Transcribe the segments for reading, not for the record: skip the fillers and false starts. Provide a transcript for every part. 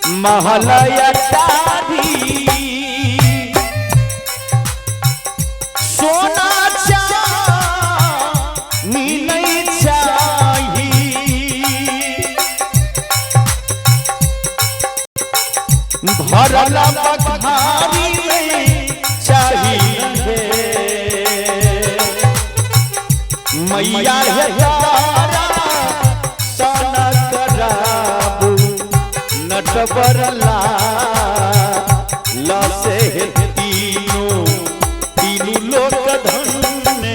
महलया टारी सोना चांदी नहीं चाहिए भरला बखारी में चाहिए मैया है तारा सना कराबू नटवरला लसे तीनों लोक धन्य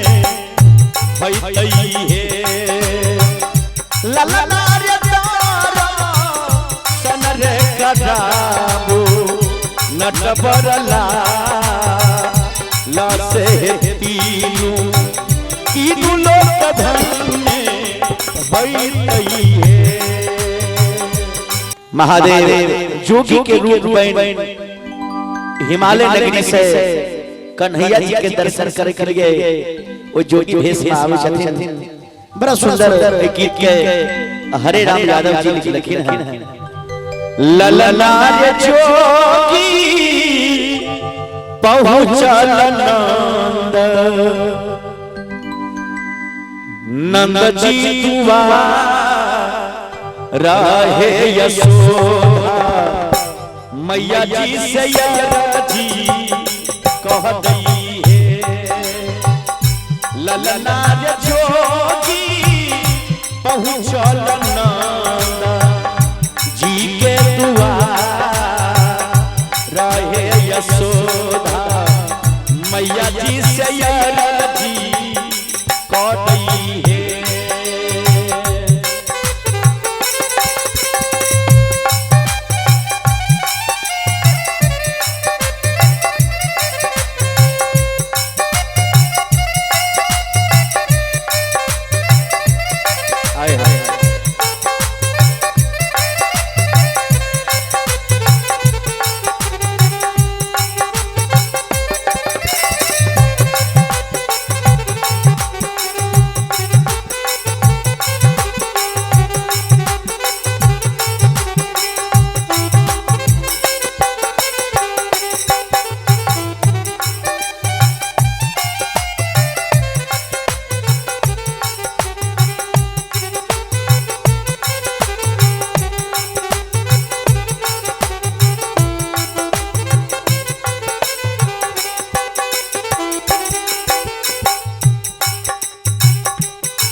भई है ललना रे तारा सन रे कराबू नटवरला लसे तीनों लोक धन्य भई है। महादेव जोगी के रूप में हिमालय नगरी से कन्हैया जी के दर्शन कर गए वो जोगी भेष में आवे छथिन। बड़ा सुंदर गीत के हरे राम यादव जी लिखिन है। ललना रे जोगी पहुंचल नंद नंद जी दुआ राहे यशोदा मैया जी से जी कह दई है ललना रे जोगी पहुंचल नंद जी के दुआर रहे यशोदा मैया जी से जी कह दई है।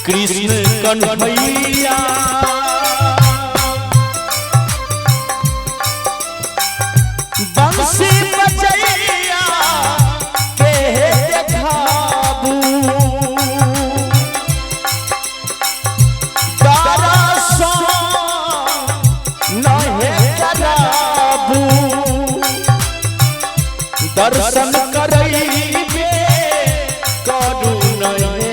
कृष्ण कन्हैया बंसी बजैया के देखाबू तारा सो नहे कराबू दर्शन करैबे करू नहे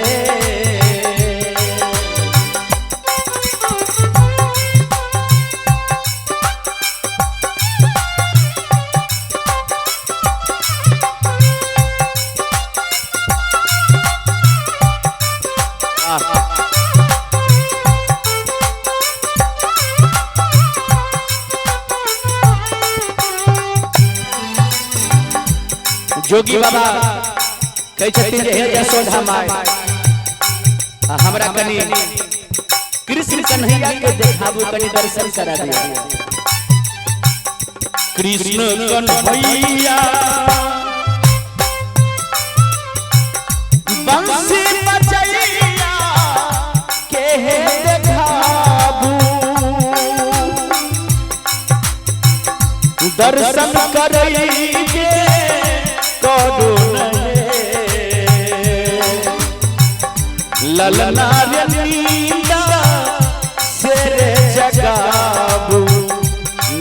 जोगी बाबा कह छथिन जे हे यशोदा माय हमरा कनी कृष्ण कन्हैया के देखाबू कनी दर्शन करा दिया। कृष्ण कन्हैया बंसी बजैया के देखाबू दर्शन करैबे ललना रे नींदा से रे जगाबू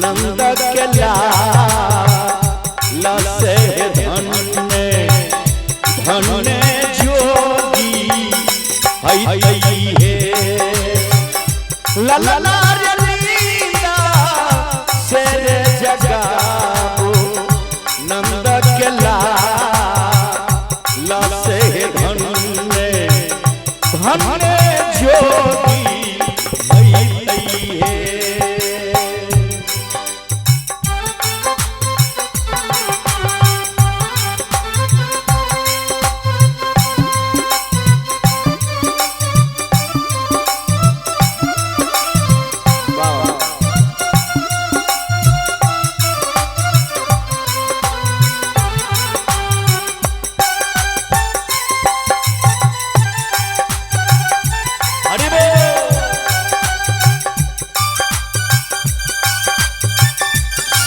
नंद के लसे धन्य धन्य जोगी हई है ललना रे नींदा से रे जगाबू नंद के लसे धन्य धन्य जोगी भई है।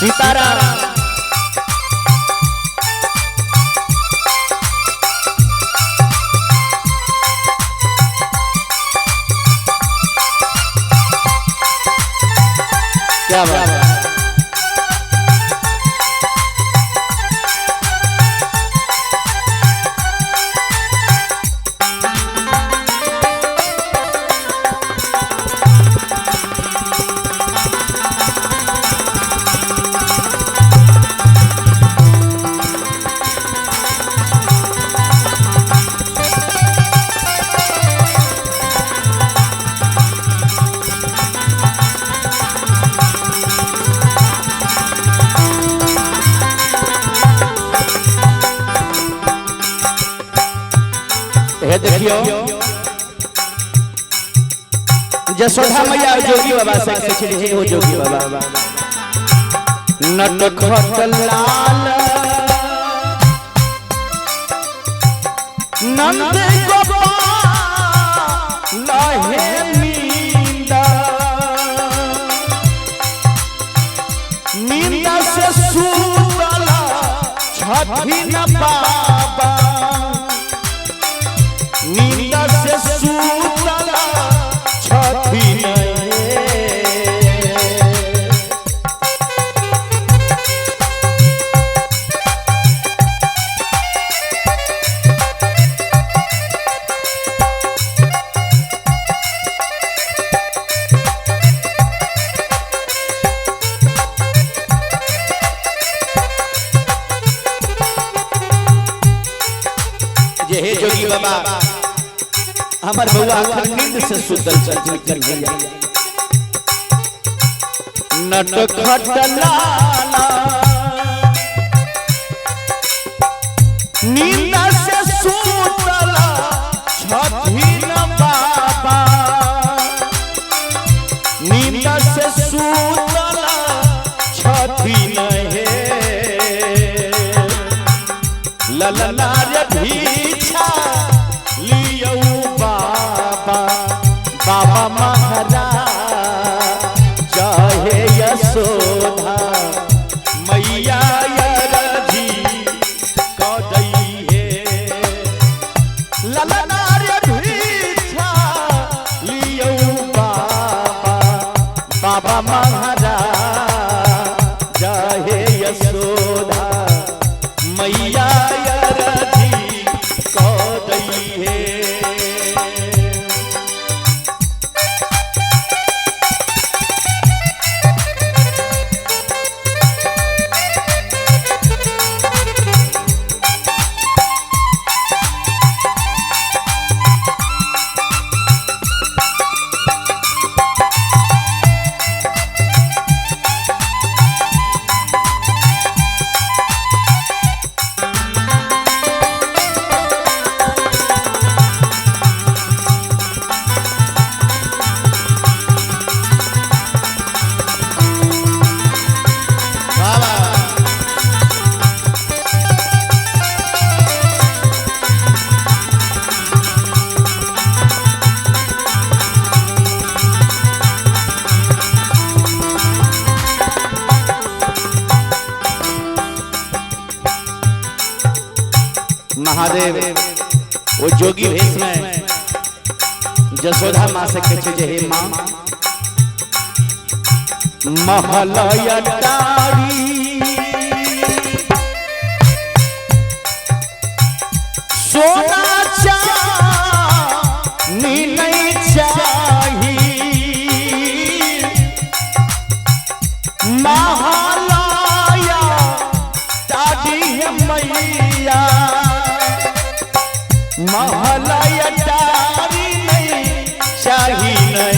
सीताराम। क्या बात है। देखियो जसोधा मैया जोगी बाबा से कहे हे हो जोगी बाबा नटखट लाल नंद गोपाल लहे मींदा नींदा से सूतला छठी न बाबा नींदा से सूतला छठी जे हे जोगी बाबा हमार बउआ नींद से सुतल चल कन्हैया नटखट लाला नींद से सुतला छठी न बाबा नींद से सुतला छठी न हे ललना रे भीछा लियो बाबा बाबा महाराज जय यशोदा मैया यरजी कदई हे ललना रे भीछा लियो बाबा बाबा महाराज जय यशोदा मैया यरजी कदई हे महादेव वो जोगी भेष में जसोधा माँ से कहे जे हे माँ महलया डारी सोना चांदी नहीं चाहिए महलया डारी है मैया महलया डारी नहीं चाहिए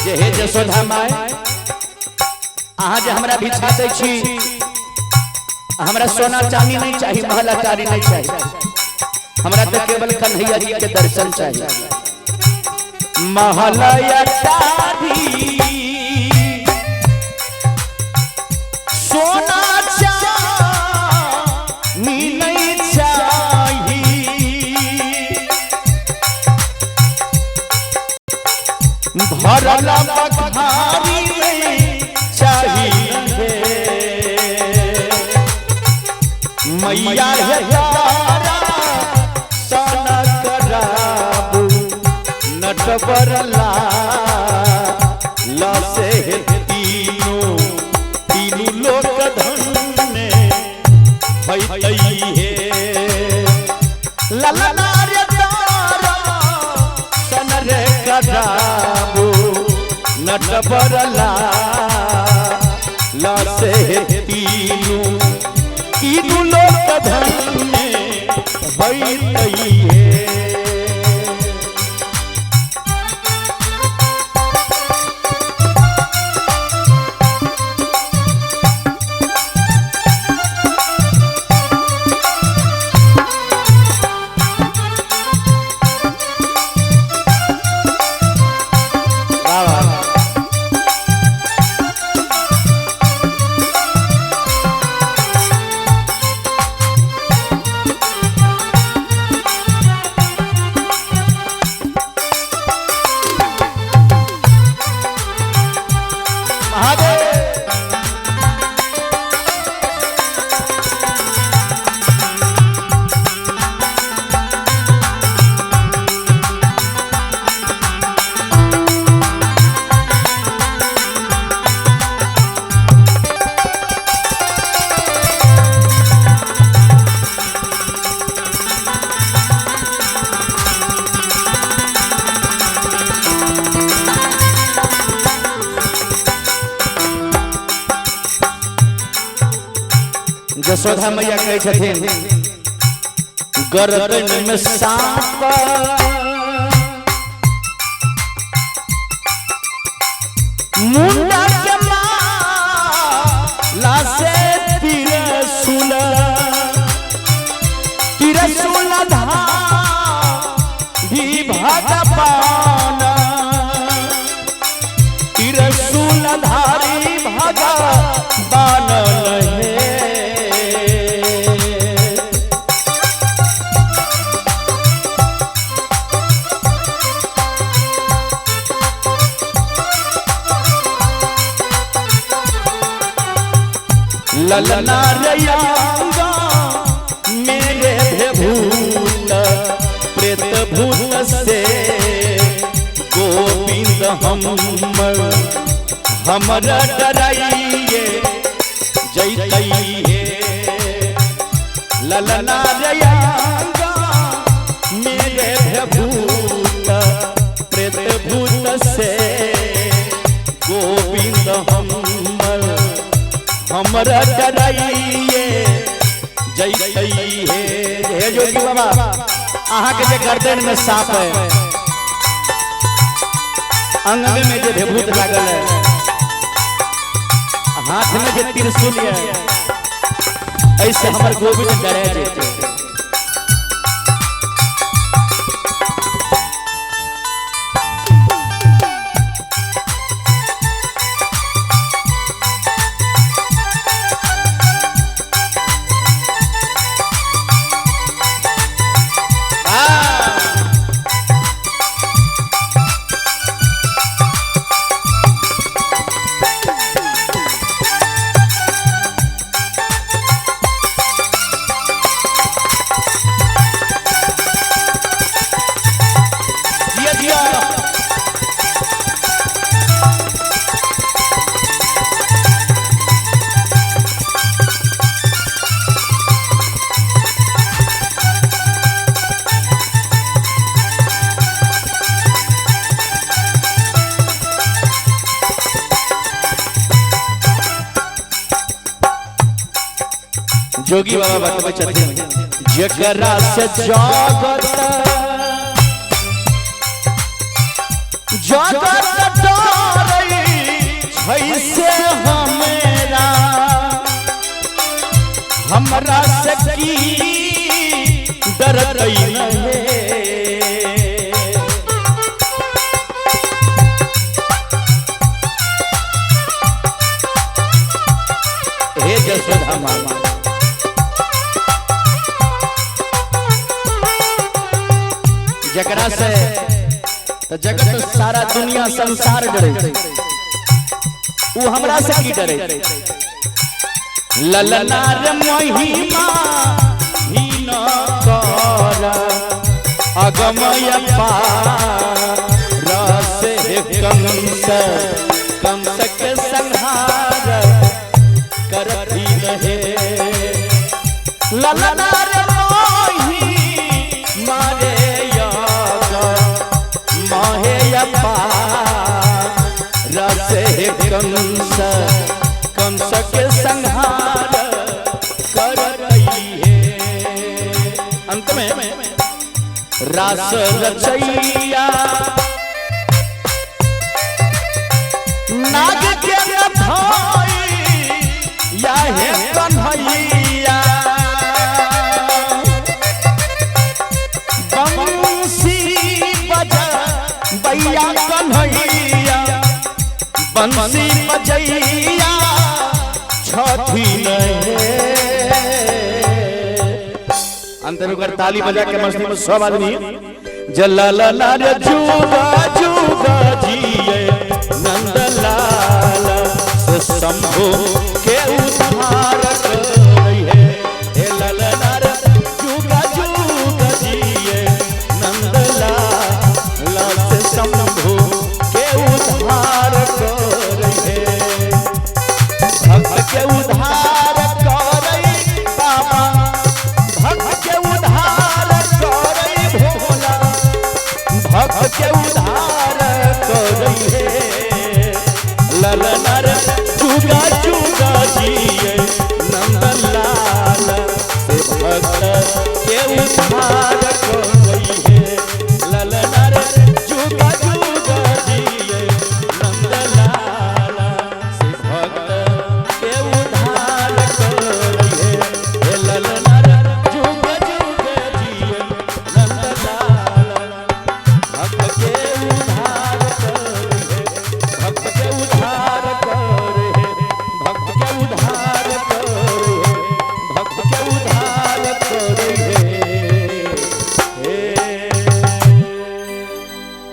जे हे जसोधा माय अहाँ जे हमरा भिक्षा दै छी हमरा सोना चांदी नहीं चाहिए महल अटारी नहीं चाहिए हमरा तो केवल कन्हैया जी के दर्शन चाहिए महल अटारी लाला बखारी में चाहिए मैया है तारा सना कराबू नटवरला लसे तीनों लोक धन्य भई है ललना रे तारा सन रे कराबू नटवरला लसे तीनों लोक धन्य भई है। यशोदा मैया कहे छथिन गर्दन में सांप मुंडा के माला से त्रिशूल धारी भगवान त्रिशूल धारी भगवान ललना रयांगा मेरे भूत प्रेत भूत से गोविंद हमर डराइए जैतइए ललना रयांगा मेरे भूत प्रेत भूत से गोविंद हमरा डराइए जैतइए। हे जोगी बाबा अहाँ के जे गर्दन में सांप है अंग में जे भूत लागल है हाथ में जे त्रिशूल है ऐसे हमर गोविंद डरे जेते जोगी बाबा बतबै छथिन जेकरा से जगत डरै छै से हमरा से की डरतै नहीं हे यशोदा मामा जकरा से तो जगत सारा दुनिया संसार डरे, वो हमरा से की डरे। ललना रे महिमा ही न कर अगमय पार से कंस के संहार करती रहे। ललना रे महिमा रे महे पार से कंस के संहार कर रही है। अंत में रास रचैया नाग के रथाई या है कन्हैया बंसी बजा बैया कन्हैया बंसी बजैया छठी अंतर ताली बजा के मस्ती में सब आदमी जलाला रे जुगा जुगा जिए नंदलाल से शंभु के उद्धार करे। हे ललना रे जुगा जुगा जिए नंदलाल से शंभु के उद्धार करे। भक्त के उद्धार करे बाबा, भक्त के उद्धार करे भोला, भक्त के उद्धार करे। ललना रे जुगा जुगा जिए नंदलाल से भक्त के उद्धार करे। ललना रे जुगा जुगा जिए नंदलाल से भक्त के उद्धार करे। ललना रे जुगा जुगा जिए नंदलाल भक्त के उद्धार करे, भक्त के उद्धार करे, भक्त के उद्धार करे, भक्त के उद्धार करे।